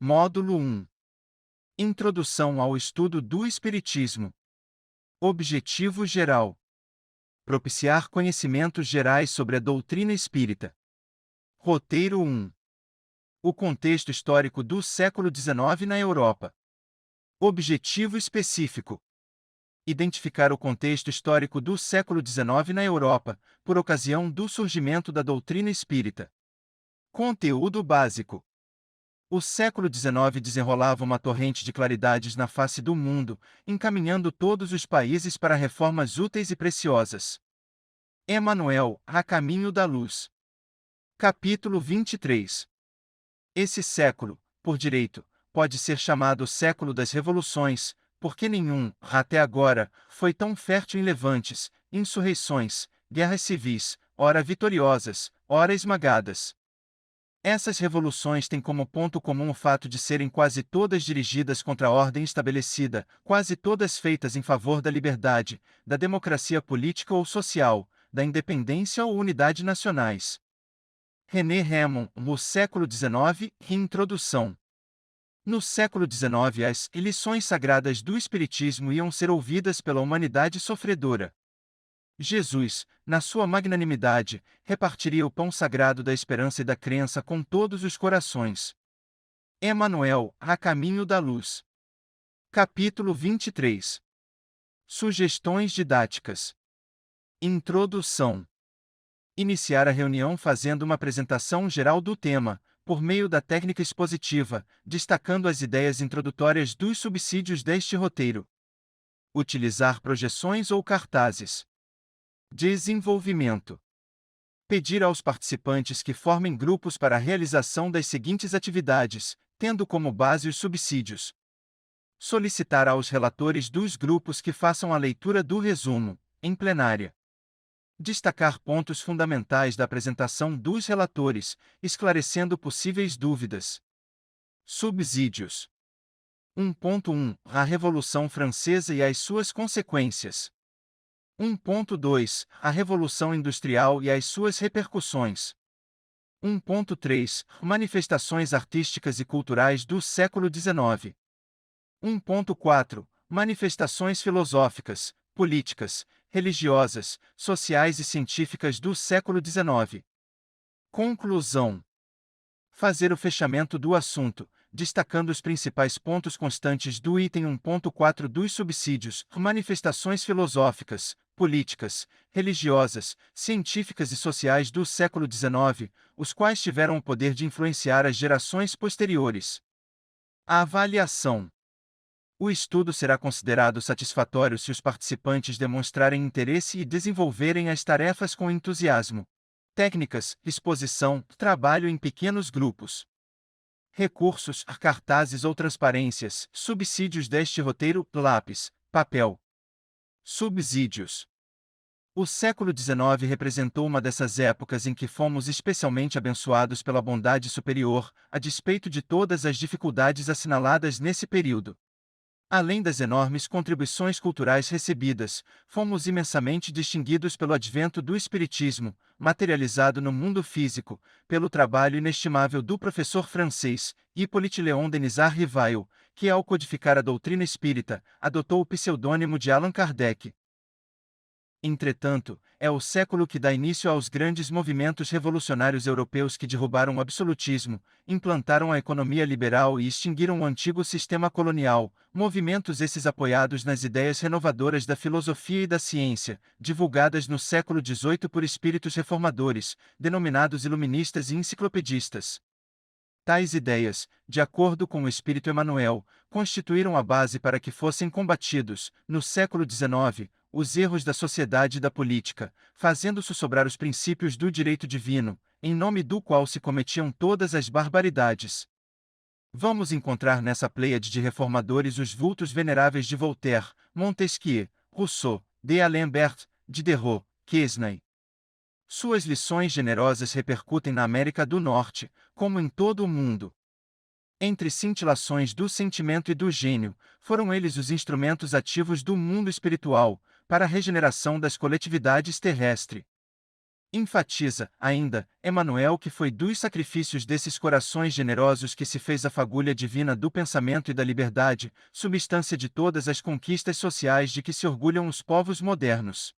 Módulo 1. Introdução ao estudo do Espiritismo. Objetivo geral: propiciar conhecimentos gerais sobre a doutrina espírita. Roteiro 1. O contexto histórico do século XIX na Europa. Objetivo específico: identificar o contexto histórico do século XIX na Europa, por ocasião do surgimento da doutrina espírita. Conteúdo básico: o século XIX desenrolava uma torrente de claridades na face do mundo, encaminhando todos os países para reformas úteis e preciosas. Emmanuel, A Caminho da Luz. Capítulo 23. Esse século, por direito, pode ser chamado o século das revoluções, porque nenhum, até agora, foi tão fértil em levantes, insurreições, guerras civis, ora vitoriosas, ora esmagadas. Essas revoluções têm como ponto comum o fato de serem quase todas dirigidas contra a ordem estabelecida, quase todas feitas em favor da liberdade, da democracia política ou social, da independência ou unidade nacionais. René Rémon, no século XIX, Introdução. No século XIX, as lições sagradas do Espiritismo iam ser ouvidas pela humanidade sofredora. Jesus, na sua magnanimidade, repartiria o pão sagrado da esperança e da crença com todos os corações. Emmanuel, A Caminho da Luz. Capítulo 23. Sugestões didáticas. Introdução. Iniciar a reunião fazendo uma apresentação geral do tema, por meio da técnica expositiva, destacando as ideias introdutórias dos subsídios deste roteiro. Utilizar projeções ou cartazes. Desenvolvimento. Pedir aos participantes que formem grupos para a realização das seguintes atividades, tendo como base os subsídios. Solicitar aos relatores dos grupos que façam a leitura do resumo, em plenária. Destacar pontos fundamentais da apresentação dos relatores, esclarecendo possíveis dúvidas. Subsídios. 1.1 A Revolução Francesa e as suas consequências. 1.2 A Revolução Industrial e as suas repercussões. 1.3 Manifestações artísticas e culturais do século XIX. 1.4 Manifestações filosóficas, políticas, religiosas, sociais e científicas do século XIX. Conclusão. Fazer o fechamento do assunto, destacando os principais pontos constantes do item 1.4 dos subsídios, manifestações filosóficas, políticas, religiosas, científicas e sociais do século XIX, os quais tiveram o poder de influenciar as gerações posteriores. A avaliação. O estudo será considerado satisfatório se os participantes demonstrarem interesse e desenvolverem as tarefas com entusiasmo. Técnicas, exposição, trabalho em pequenos grupos. Recursos, cartazes ou transparências, subsídios deste roteiro, lápis, papel. Subsídios. O século XIX representou uma dessas épocas em que fomos especialmente abençoados pela bondade superior, a despeito de todas as dificuldades assinaladas nesse período. Além das enormes contribuições culturais recebidas, fomos imensamente distinguidos pelo advento do Espiritismo, materializado no mundo físico, pelo trabalho inestimável do professor francês, Hippolyte Léon Denisard Rivail, que ao codificar a doutrina espírita, adotou o pseudônimo de Allan Kardec. Entretanto, é o século que dá início aos grandes movimentos revolucionários europeus que derrubaram o absolutismo, implantaram a economia liberal e extinguiram o antigo sistema colonial, movimentos esses apoiados nas ideias renovadoras da filosofia e da ciência, divulgadas no século XVIII por espíritos reformadores, denominados iluministas e enciclopedistas. Tais ideias, de acordo com o espírito Emmanuel, constituíram a base para que fossem combatidos, no século XIX, os erros da sociedade e da política, fazendo sussobrar os princípios do direito divino, em nome do qual se cometiam todas as barbaridades. Vamos encontrar nessa pleiade de reformadores os vultos veneráveis de Voltaire, Montesquieu, Rousseau, D'Alembert, Diderot, Quesnay. Suas lições generosas repercutem na América do Norte, como em todo o mundo. Entre cintilações do sentimento e do gênio, foram eles os instrumentos ativos do mundo espiritual, para a regeneração das coletividades terrestres. Enfatiza, ainda, Emmanuel que foi dos sacrifícios desses corações generosos que se fez a fagulha divina do pensamento e da liberdade, substância de todas as conquistas sociais de que se orgulham os povos modernos.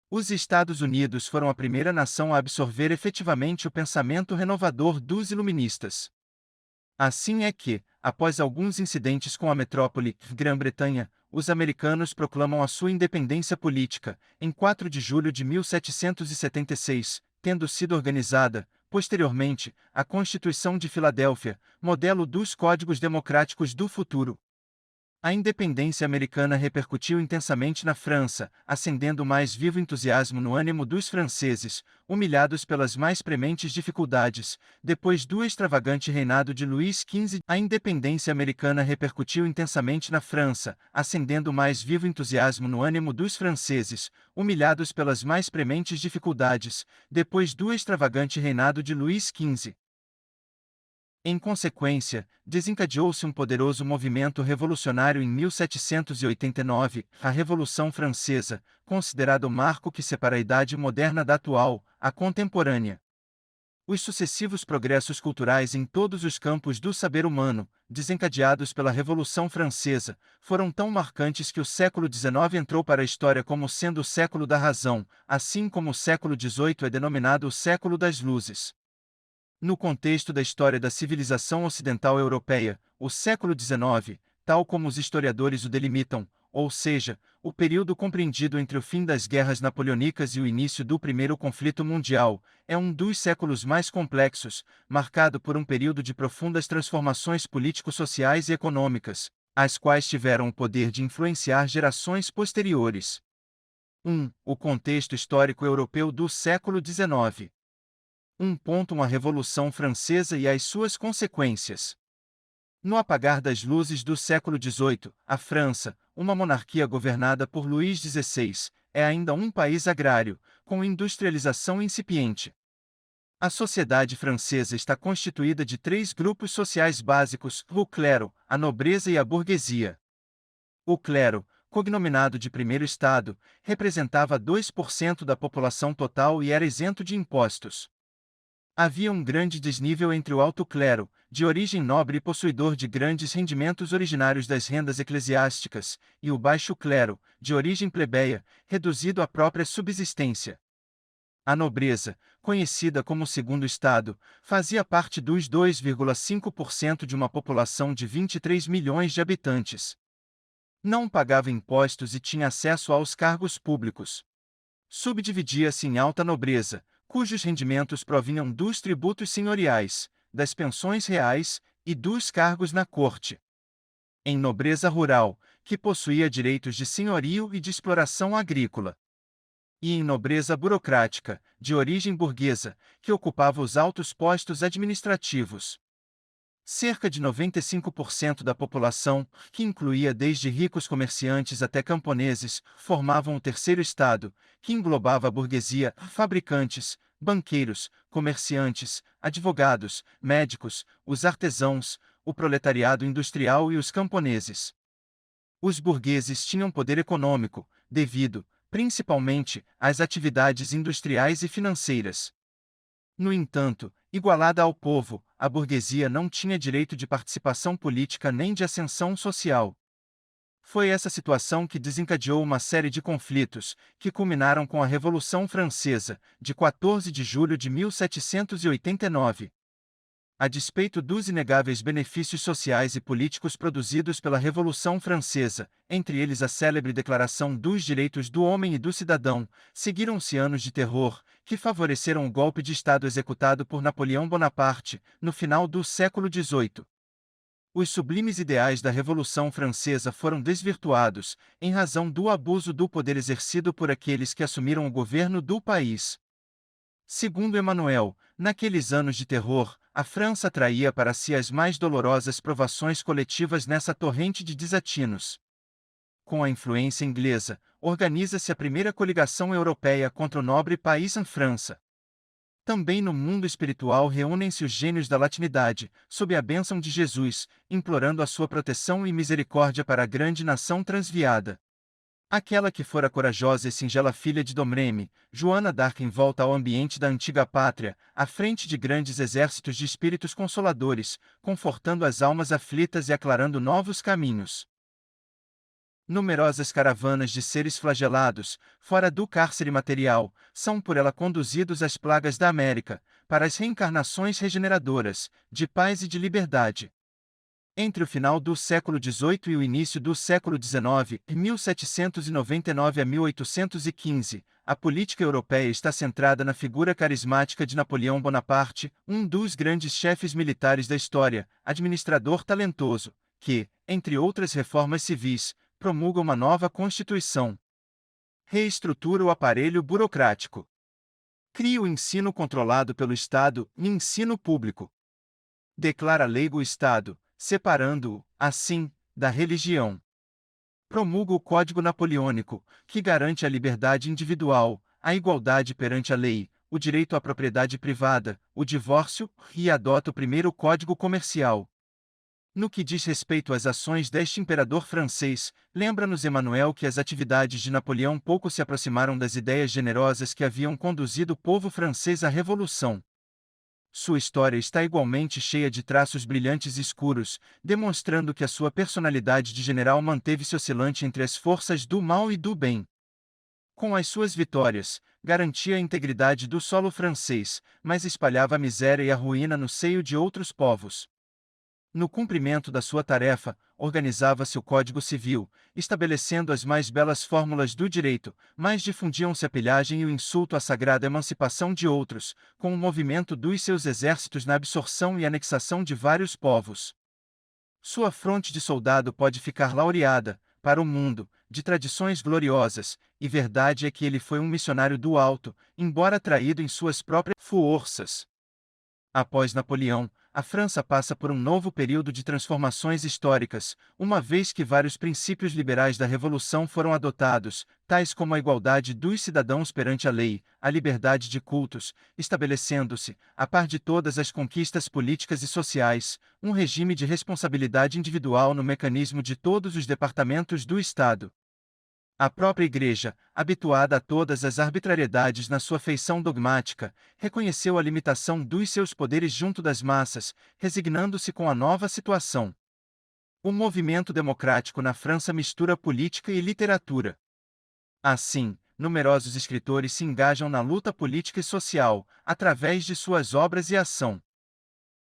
Os Estados Unidos foram a primeira nação a absorver efetivamente o pensamento renovador dos iluministas. Assim é que, após alguns incidentes com a metrópole, Grã-Bretanha, os americanos proclamam a sua independência política, em 4 de julho de 1776, tendo sido organizada, posteriormente, a Constituição de Filadélfia, modelo dos códigos democráticos do futuro. A independência americana repercutiu intensamente na França, acendendo o mais vivo entusiasmo no ânimo dos franceses, humilhados pelas mais prementes dificuldades. Depois do extravagante reinado de Luís XV, a independência americana repercutiu intensamente na França, acendendo o mais vivo entusiasmo no ânimo dos franceses, humilhados pelas mais prementes dificuldades. Depois do extravagante reinado de Luís XV. Em consequência, desencadeou-se um poderoso movimento revolucionário em 1789, a Revolução Francesa, considerado o marco que separa a idade moderna da atual, a contemporânea. Os sucessivos progressos culturais em todos os campos do saber humano, desencadeados pela Revolução Francesa, foram tão marcantes que o século XIX entrou para a história como sendo o século da razão, assim como o século XVIII é denominado o século das luzes. No contexto da história da civilização ocidental europeia, o século XIX, tal como os historiadores o delimitam, ou seja, o período compreendido entre o fim das guerras napoleônicas e o início do Primeiro Conflito Mundial, é um dos séculos mais complexos, marcado por um período de profundas transformações político-sociais e econômicas, as quais tiveram o poder de influenciar gerações posteriores. 1. O contexto histórico europeu do século XIX. 1. A Revolução Francesa e as suas consequências. No apagar das luzes do século XVIII, a França, uma monarquia governada por Luís XVI, é ainda um país agrário, com industrialização incipiente. A sociedade francesa está constituída de 3 grupos sociais básicos: o clero, a nobreza e a burguesia. O clero, cognominado de primeiro estado, representava 2% da população total e era isento de impostos. Havia um grande desnível entre o alto clero, de origem nobre e possuidor de grandes rendimentos originários das rendas eclesiásticas, e o baixo clero, de origem plebeia, reduzido à própria subsistência. A nobreza, conhecida como segundo estado, fazia parte dos 2,5% de uma população de 23 milhões de habitantes. Não pagava impostos e tinha acesso aos cargos públicos. Subdividia-se em alta nobreza, cujos rendimentos provinham dos tributos senhoriais, das pensões reais e dos cargos na corte. Em nobreza rural, que possuía direitos de senhorio e de exploração agrícola. E em nobreza burocrática, de origem burguesa, que ocupava os altos postos administrativos. Cerca de 95% da população, que incluía desde ricos comerciantes até camponeses, formavam o terceiro estado, que englobava a burguesia, fabricantes, banqueiros, comerciantes, advogados, médicos, os artesãos, o proletariado industrial e os camponeses. Os burgueses tinham poder econômico, devido, principalmente, às atividades industriais e financeiras. No entanto, igualada ao povo, a burguesia não tinha direito de participação política nem de ascensão social. Foi essa situação que desencadeou uma série de conflitos, que culminaram com a Revolução Francesa, de 14 de julho de 1789. A despeito dos inegáveis benefícios sociais e políticos produzidos pela Revolução Francesa, entre eles a célebre Declaração dos Direitos do Homem e do Cidadão, seguiram-se anos de terror, que favoreceram o golpe de Estado executado por Napoleão Bonaparte, no final do século XVIII. Os sublimes ideais da Revolução Francesa foram desvirtuados, em razão do abuso do poder exercido por aqueles que assumiram o governo do país. Segundo Emmanuel, naqueles anos de terror, a França atraía para si as mais dolorosas provações coletivas nessa torrente de desatinos. Com a influência inglesa, organiza-se a primeira coligação europeia contra o nobre país em França. Também no mundo espiritual reúnem-se os gênios da latinidade, sob a bênção de Jesus, implorando a sua proteção e misericórdia para a grande nação transviada. Aquela que fora corajosa e singela filha de Domremy, Joana d'Arc volta ao ambiente da antiga pátria, à frente de grandes exércitos de espíritos consoladores, confortando as almas aflitas e aclarando novos caminhos. Numerosas caravanas de seres flagelados, fora do cárcere material, são por ela conduzidos às plagas da América, para as reencarnações regeneradoras, de paz e de liberdade. Entre o final do século XVIII e o início do século XIX, em 1799 a 1815, a política europeia está centrada na figura carismática de Napoleão Bonaparte, um dos grandes chefes militares da história, administrador talentoso, que, entre outras reformas civis, promulga uma nova Constituição. Reestrutura o aparelho burocrático. Cria o ensino controlado pelo Estado e ensino público. Declara leigo o Estado, separando-o, assim, da religião. Promulga o Código Napoleônico, que garante a liberdade individual, a igualdade perante a lei, o direito à propriedade privada, o divórcio, e adota o primeiro Código Comercial. No que diz respeito às ações deste imperador francês, lembra-nos Emmanuel que as atividades de Napoleão pouco se aproximaram das ideias generosas que haviam conduzido o povo francês à Revolução. Sua história está igualmente cheia de traços brilhantes e escuros, demonstrando que a sua personalidade de general manteve-se oscilante entre as forças do mal e do bem. Com as suas vitórias, garantia a integridade do solo francês, mas espalhava a miséria e a ruína no seio de outros povos. No cumprimento da sua tarefa, organizava-se o Código Civil, estabelecendo as mais belas fórmulas do direito, mas difundiam-se a pilhagem e o insulto à sagrada emancipação de outros, com o movimento dos seus exércitos na absorção e anexação de vários povos. Sua fronte de soldado pode ficar laureada, para o mundo, de tradições gloriosas, e verdade é que ele foi um missionário do alto, embora traído em suas próprias forças. Após Napoleão, a França passa por um novo período de transformações históricas, uma vez que vários princípios liberais da Revolução foram adotados, tais como a igualdade dos cidadãos perante a lei, a liberdade de cultos, estabelecendo-se, a par de todas as conquistas políticas e sociais, um regime de responsabilidade individual no mecanismo de todos os departamentos do Estado. A própria Igreja, habituada a todas as arbitrariedades na sua feição dogmática, reconheceu a limitação dos seus poderes junto das massas, resignando-se com a nova situação. O movimento democrático na França mistura política e literatura. Assim, numerosos escritores se engajam na luta política e social, através de suas obras e ação.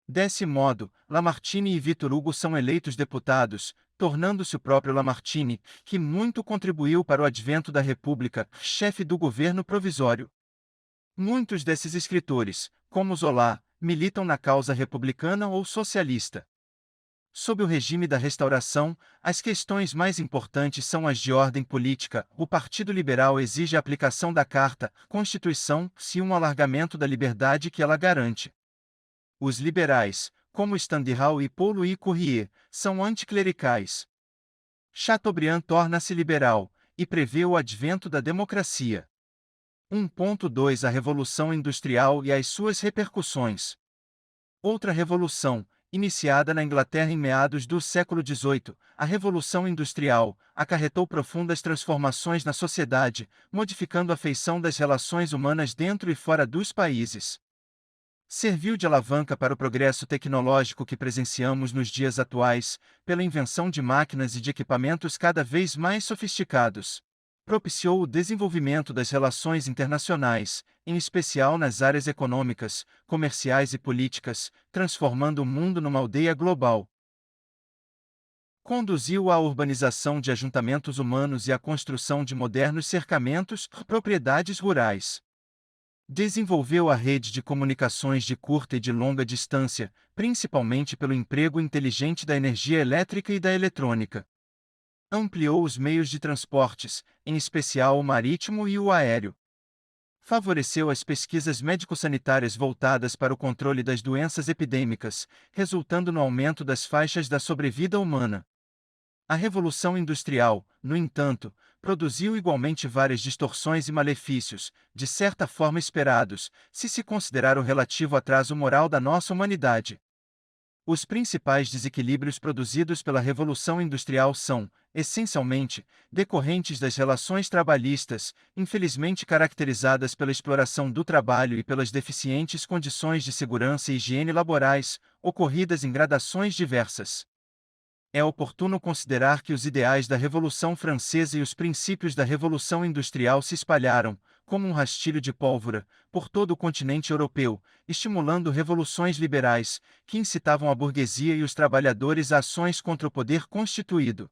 Desse modo, Lamartine e Victor Hugo são eleitos deputados, tornando-se o próprio Lamartine, que muito contribuiu para o advento da República, chefe do governo provisório. Muitos desses escritores, como Zola, militam na causa republicana ou socialista. Sob o regime da Restauração, as questões mais importantes são as de ordem política. O Partido Liberal exige a aplicação da Constituição, e um alargamento da liberdade que ela garante. Os liberais, como Stendhal e Paul-Louis Courrier, são anticlericais. Chateaubriand torna-se liberal, e prevê o advento da democracia. 1.2 A Revolução Industrial e as suas repercussões. Outra revolução, iniciada na Inglaterra em meados do século XVIII, a Revolução Industrial, acarretou profundas transformações na sociedade, modificando a feição das relações humanas dentro e fora dos países. Serviu de alavanca para o progresso tecnológico que presenciamos nos dias atuais, pela invenção de máquinas e de equipamentos cada vez mais sofisticados. Propiciou o desenvolvimento das relações internacionais, em especial nas áreas econômicas, comerciais e políticas, transformando o mundo numa aldeia global. Conduziu à urbanização de ajuntamentos humanos e à construção de modernos cercamentos, propriedades rurais. Desenvolveu a rede de comunicações de curta e de longa distância, principalmente pelo emprego inteligente da energia elétrica e da eletrônica. Ampliou os meios de transportes, em especial o marítimo e o aéreo. Favoreceu as pesquisas médico-sanitárias voltadas para o controle das doenças epidêmicas, resultando no aumento das faixas da sobrevida humana. A Revolução Industrial, no entanto, produziu igualmente várias distorções e malefícios, de certa forma esperados, se considerar o relativo atraso moral da nossa humanidade. Os principais desequilíbrios produzidos pela Revolução Industrial são, essencialmente, decorrentes das relações trabalhistas, infelizmente caracterizadas pela exploração do trabalho e pelas deficientes condições de segurança e higiene laborais, ocorridas em gradações diversas. É oportuno considerar que os ideais da Revolução Francesa e os princípios da Revolução Industrial se espalharam, como um rastilho de pólvora, por todo o continente europeu, estimulando revoluções liberais, que incitavam a burguesia e os trabalhadores a ações contra o poder constituído.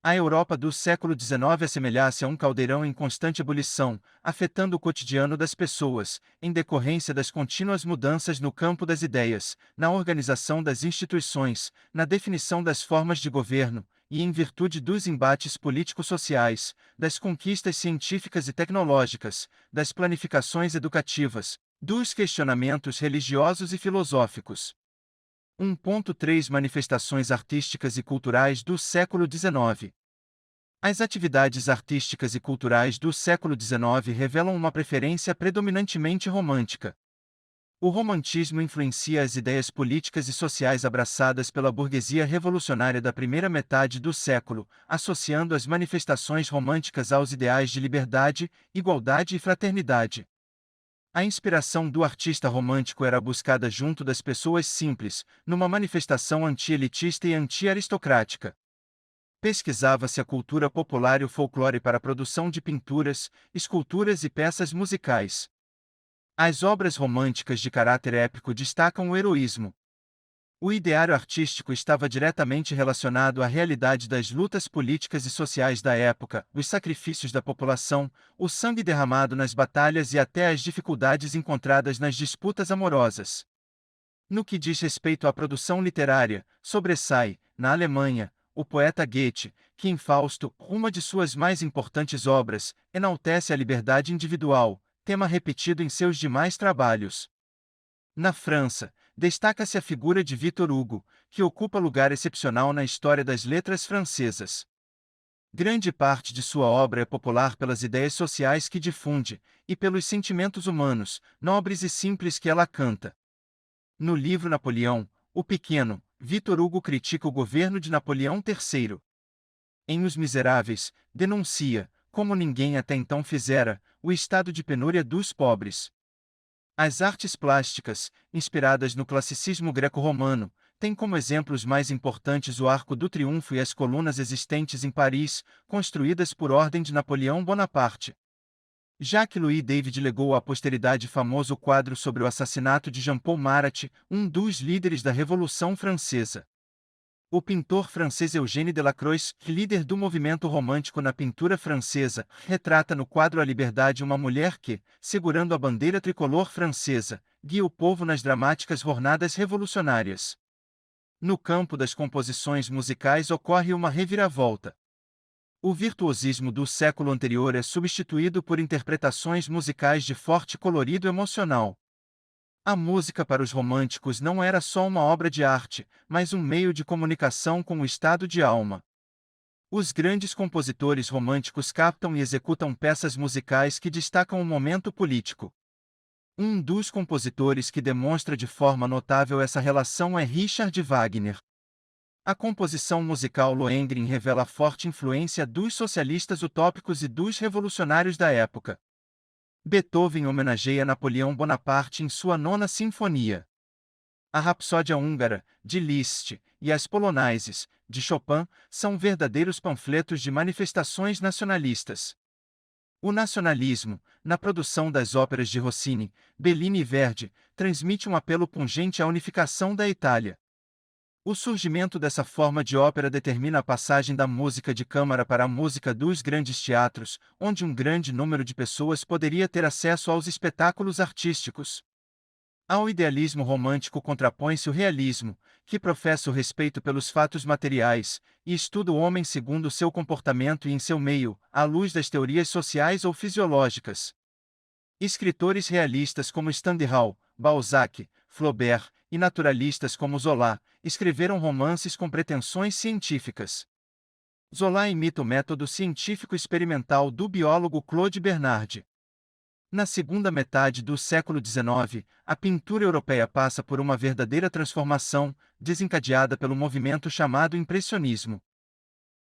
A Europa do século XIX assemelha-se a um caldeirão em constante ebulição, afetando o cotidiano das pessoas, em decorrência das contínuas mudanças no campo das ideias, na organização das instituições, na definição das formas de governo, e em virtude dos embates político-sociais, das conquistas científicas e tecnológicas, das planificações educativas, dos questionamentos religiosos e filosóficos. 1.3 Manifestações artísticas e culturais do século XIX. As atividades artísticas e culturais do século XIX revelam uma preferência predominantemente romântica. O romantismo influencia as ideias políticas e sociais abraçadas pela burguesia revolucionária da primeira metade do século, associando as manifestações românticas aos ideais de liberdade, igualdade e fraternidade. A inspiração do artista romântico era buscada junto das pessoas simples, numa manifestação anti-elitista e anti-aristocrática. Pesquisava-se a cultura popular e o folclore para a produção de pinturas, esculturas e peças musicais. As obras românticas de caráter épico destacam o heroísmo. O ideário artístico estava diretamente relacionado à realidade das lutas políticas e sociais da época, os sacrifícios da população, o sangue derramado nas batalhas e até as dificuldades encontradas nas disputas amorosas. No que diz respeito à produção literária, sobressai, na Alemanha, o poeta Goethe, que em Fausto, uma de suas mais importantes obras, enaltece a liberdade individual, tema repetido em seus demais trabalhos. Na França, destaca-se a figura de Victor Hugo, que ocupa lugar excepcional na história das letras francesas. Grande parte de sua obra é popular pelas ideias sociais que difunde, e pelos sentimentos humanos, nobres e simples que ela canta. No livro Napoleão, o Pequeno, Victor Hugo critica o governo de Napoleão III. Em Os Miseráveis, denuncia, como ninguém até então fizera, o estado de penúria dos pobres. As artes plásticas, inspiradas no classicismo greco-romano, têm como exemplos mais importantes o Arco do Triunfo e as colunas existentes em Paris, construídas por ordem de Napoleão Bonaparte. Jacques-Louis David legou à posteridade famoso quadro sobre o assassinato de Jean-Paul Marat, um dos líderes da Revolução Francesa. O pintor francês Eugène Delacroix, líder do movimento romântico na pintura francesa, retrata no quadro A Liberdade uma mulher que, segurando a bandeira tricolor francesa, guia o povo nas dramáticas jornadas revolucionárias. No campo das composições musicais ocorre uma reviravolta. O virtuosismo do século anterior é substituído por interpretações musicais de forte colorido emocional. A música para os românticos não era só uma obra de arte, mas um meio de comunicação com o estado de alma. Os grandes compositores românticos captam e executam peças musicais que destacam o momento político. Um dos compositores que demonstra de forma notável essa relação é Richard Wagner. A composição musical Lohengrin revela a forte influência dos socialistas utópicos e dos revolucionários da época. Beethoven homenageia Napoleão Bonaparte em sua Nona Sinfonia. A Rapsódia Húngara, de Liszt, e as Polonaises, de Chopin, são verdadeiros panfletos de manifestações nacionalistas. O nacionalismo, na produção das óperas de Rossini, Bellini e Verdi, transmite um apelo pungente à unificação da Itália. O surgimento dessa forma de ópera determina a passagem da música de câmara para a música dos grandes teatros, onde um grande número de pessoas poderia ter acesso aos espetáculos artísticos. Ao idealismo romântico contrapõe-se o realismo, que professa o respeito pelos fatos materiais, e estuda o homem segundo seu comportamento e em seu meio, à luz das teorias sociais ou fisiológicas. Escritores realistas como Stendhal, Balzac, Flaubert, e naturalistas como Zola, escreveram romances com pretensões científicas. Zola imita o método científico experimental do biólogo Claude Bernard. Na segunda metade do século XIX, a pintura europeia passa por uma verdadeira transformação, desencadeada pelo movimento chamado Impressionismo.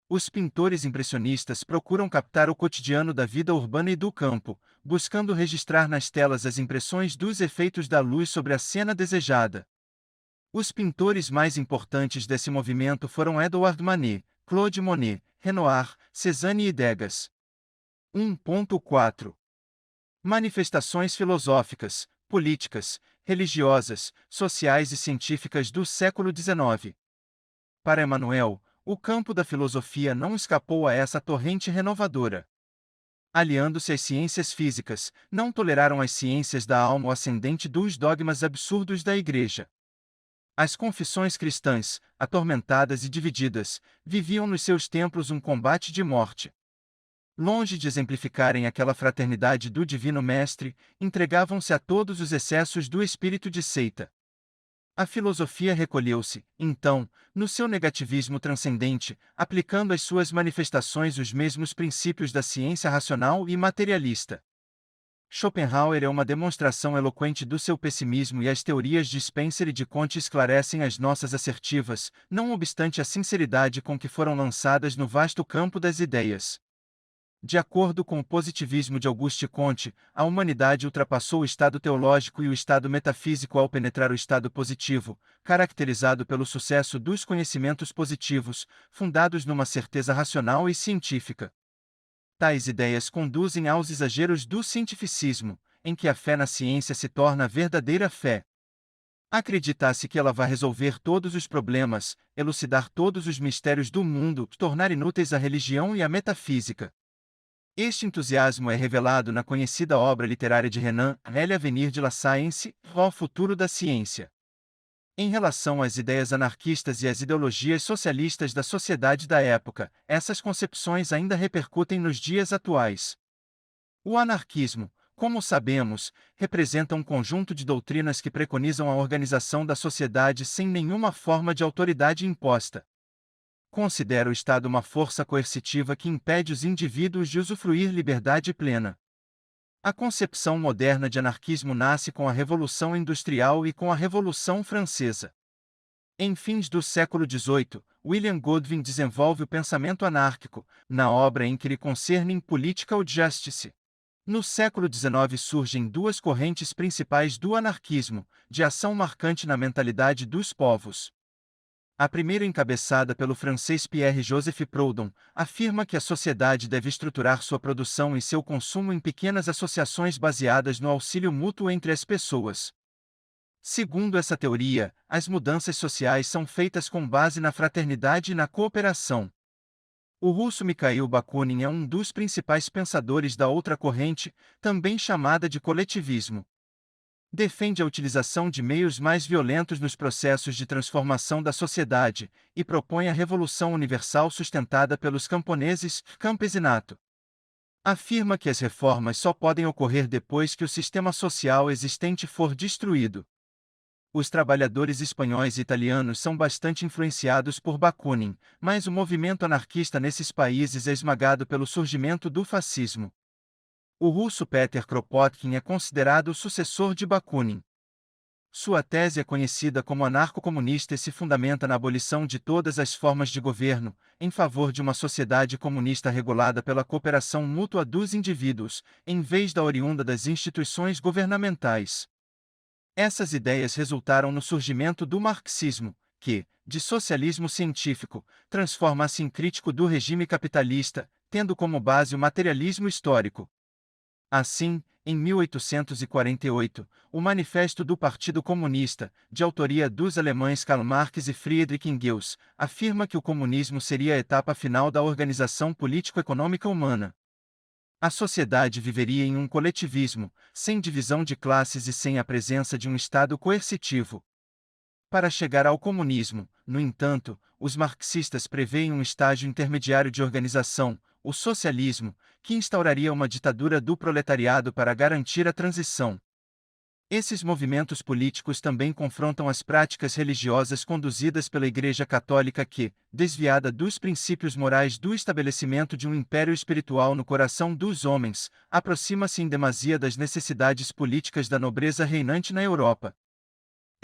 Os pintores impressionistas procuram captar o cotidiano da vida urbana e do campo, buscando registrar nas telas as impressões dos efeitos da luz sobre a cena desejada. Os pintores mais importantes desse movimento foram Edouard Manet, Claude Monet, Renoir, Cézanne e Degas. 1.4 Manifestações filosóficas, políticas, religiosas, sociais e científicas do século XIX. Para Emmanuel, o campo da filosofia não escapou a essa torrente renovadora. Aliando-se às ciências físicas, não toleraram as ciências da alma o ascendente dos dogmas absurdos da Igreja. As confissões cristãs, atormentadas e divididas, viviam nos seus templos um combate de morte. Longe de exemplificarem aquela fraternidade do Divino Mestre, entregavam-se a todos os excessos do espírito de seita. A filosofia recolheu-se, então, no seu negativismo transcendente, aplicando às suas manifestações os mesmos princípios da ciência racional e materialista. Schopenhauer é uma demonstração eloquente do seu pessimismo e as teorias de Spencer e de Comte esclarecem as nossas assertivas, não obstante a sinceridade com que foram lançadas no vasto campo das ideias. De acordo com o positivismo de Auguste Comte, a humanidade ultrapassou o estado teológico e o estado metafísico ao penetrar o estado positivo, caracterizado pelo sucesso dos conhecimentos positivos, fundados numa certeza racional e científica. Tais ideias conduzem aos exageros do cientificismo, em que a fé na ciência se torna a verdadeira fé. Acreditar-se que ela vai resolver todos os problemas, elucidar todos os mistérios do mundo, tornar inúteis a religião e a metafísica. Este entusiasmo é revelado na conhecida obra literária de Renan, L'Avenir de la Science, O Futuro da Ciência. Em relação às ideias anarquistas e às ideologias socialistas da sociedade da época, essas concepções ainda repercutem nos dias atuais. O anarquismo, como sabemos, representa um conjunto de doutrinas que preconizam a organização da sociedade sem nenhuma forma de autoridade imposta. Considera o Estado uma força coercitiva que impede os indivíduos de usufruir liberdade plena. A concepção moderna de anarquismo nasce com a Revolução Industrial e com a Revolução Francesa. Em fins do século XVIII, William Godwin desenvolve o pensamento anárquico, na obra em que lhe concerne Political Justice. No século XIX surgem duas correntes principais do anarquismo, de ação marcante na mentalidade dos povos. A primeira, encabeçada pelo francês Pierre-Joseph Proudhon, afirma que a sociedade deve estruturar sua produção e seu consumo em pequenas associações baseadas no auxílio mútuo entre as pessoas. Segundo essa teoria, as mudanças sociais são feitas com base na fraternidade e na cooperação. O russo Mikhail Bakunin é um dos principais pensadores da outra corrente, também chamada de coletivismo. Defende a utilização de meios mais violentos nos processos de transformação da sociedade, e propõe a revolução universal sustentada pelos camponeses, campesinato. Afirma que as reformas só podem ocorrer depois que o sistema social existente for destruído. Os trabalhadores espanhóis e italianos são bastante influenciados por Bakunin, mas o movimento anarquista nesses países é esmagado pelo surgimento do fascismo. O russo Peter Kropotkin é considerado o sucessor de Bakunin. Sua tese é conhecida como anarco-comunista e se fundamenta na abolição de todas as formas de governo, em favor de uma sociedade comunista regulada pela cooperação mútua dos indivíduos, em vez da oriunda das instituições governamentais. Essas ideias resultaram no surgimento do marxismo, que, de socialismo científico, transforma-se em crítico do regime capitalista, tendo como base o materialismo histórico. Assim, em 1848, o Manifesto do Partido Comunista, de autoria dos alemães Karl Marx e Friedrich Engels, afirma que o comunismo seria a etapa final da organização político-econômica humana. A sociedade viveria em um coletivismo, sem divisão de classes e sem a presença de um Estado coercitivo. Para chegar ao comunismo, no entanto, os marxistas preveem um estágio intermediário de organização, o socialismo, que instauraria uma ditadura do proletariado para garantir a transição. Esses movimentos políticos também confrontam as práticas religiosas conduzidas pela Igreja Católica que, desviada dos princípios morais do estabelecimento de um império espiritual no coração dos homens, aproxima-se em demasia das necessidades políticas da nobreza reinante na Europa.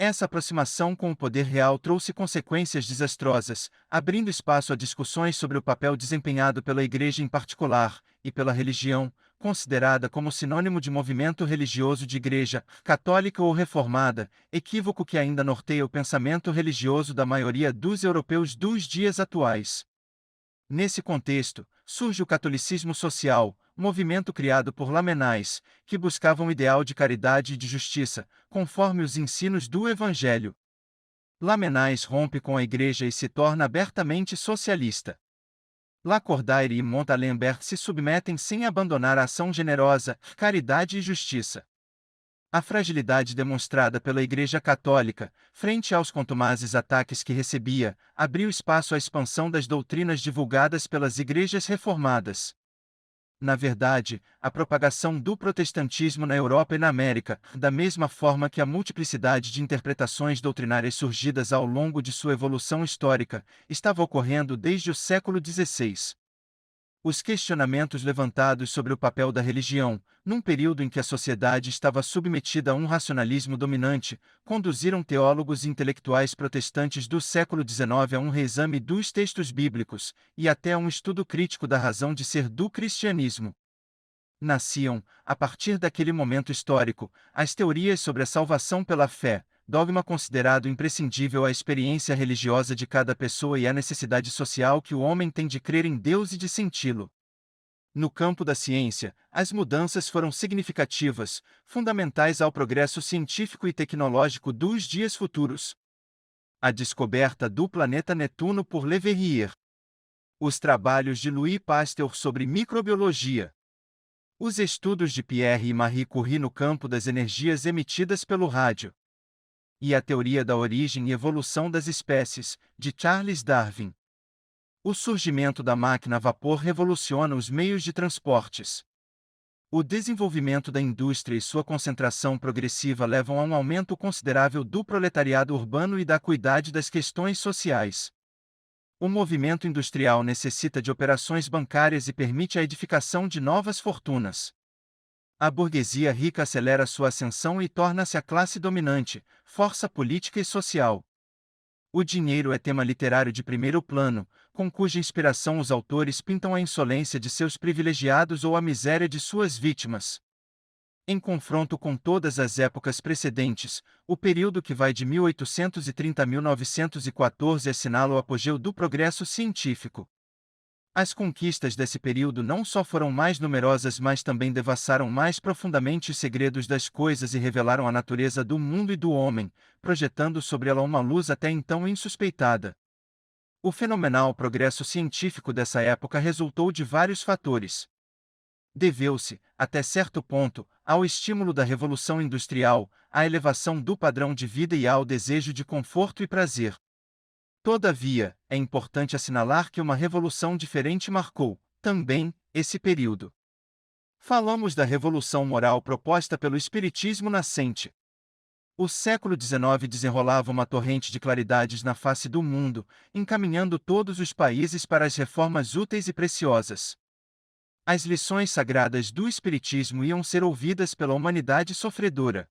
Essa aproximação com o poder real trouxe consequências desastrosas, abrindo espaço a discussões sobre o papel desempenhado pela Igreja em particular, e pela religião, considerada como sinônimo de movimento religioso de Igreja, católica ou reformada, equívoco que ainda norteia o pensamento religioso da maioria dos europeus dos dias atuais. Nesse contexto, surge o catolicismo social, movimento criado por Lamennais, que buscava um ideal de caridade e de justiça, conforme os ensinos do Evangelho. Lamennais rompe com a Igreja e se torna abertamente socialista. Lacordaire e Montalembert se submetem sem abandonar a ação generosa, caridade e justiça. A fragilidade demonstrada pela Igreja Católica, frente aos contumazes ataques que recebia, abriu espaço à expansão das doutrinas divulgadas pelas igrejas reformadas. Na verdade, a propagação do protestantismo na Europa e na América, da mesma forma que a multiplicidade de interpretações doutrinárias surgidas ao longo de sua evolução histórica, estava ocorrendo desde o século XVI. Os questionamentos levantados sobre o papel da religião, num período em que a sociedade estava submetida a um racionalismo dominante, conduziram teólogos e intelectuais protestantes do século XIX a um reexame dos textos bíblicos, e até a um estudo crítico da razão de ser do cristianismo. Nasciam, a partir daquele momento histórico, as teorias sobre a salvação pela fé, dogma considerado imprescindível à experiência religiosa de cada pessoa e à necessidade social que o homem tem de crer em Deus e de senti-lo. No campo da ciência, as mudanças foram significativas, fundamentais ao progresso científico e tecnológico dos dias futuros. A descoberta do planeta Netuno por Le Verrier. Os trabalhos de Louis Pasteur sobre microbiologia. Os estudos de Pierre e Marie Curie no campo das energias emitidas pelo rádio. E a teoria da origem e evolução das espécies, de Charles Darwin. O surgimento da máquina a vapor revoluciona os meios de transportes. O desenvolvimento da indústria e sua concentração progressiva levam a um aumento considerável do proletariado urbano e da acuidade das questões sociais. O movimento industrial necessita de operações bancárias e permite a edificação de novas fortunas. A burguesia rica acelera sua ascensão e torna-se a classe dominante, força política e social. O dinheiro é tema literário de primeiro plano, com cuja inspiração os autores pintam a insolência de seus privilegiados ou a miséria de suas vítimas. Em confronto com todas as épocas precedentes, o período que vai de 1830 a 1914 assinala o apogeu do progresso científico. As conquistas desse período não só foram mais numerosas, mas também devassaram mais profundamente os segredos das coisas e revelaram a natureza do mundo e do homem, projetando sobre ela uma luz até então insuspeitada. O fenomenal progresso científico dessa época resultou de vários fatores. Deveu-se, até certo ponto, ao estímulo da Revolução Industrial, à elevação do padrão de vida e ao desejo de conforto e prazer. Todavia, é importante assinalar que uma revolução diferente marcou, também, esse período. Falamos da revolução moral proposta pelo Espiritismo nascente. O século XIX desenrolava uma torrente de claridades na face do mundo, encaminhando todos os países para as reformas úteis e preciosas. As lições sagradas do Espiritismo iam ser ouvidas pela humanidade sofredora.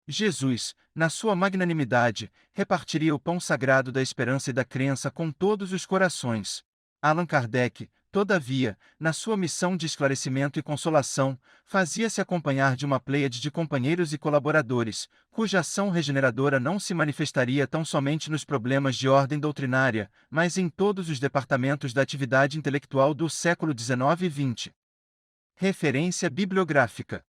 Jesus, na sua magnanimidade, repartiria o pão sagrado da esperança e da crença com todos os corações. Allan Kardec, todavia, na sua missão de esclarecimento e consolação, fazia-se acompanhar de uma pleiade de companheiros e colaboradores, cuja ação regeneradora não se manifestaria tão somente nos problemas de ordem doutrinária, mas em todos os departamentos da atividade intelectual do século XIX e XX. Referência bibliográfica.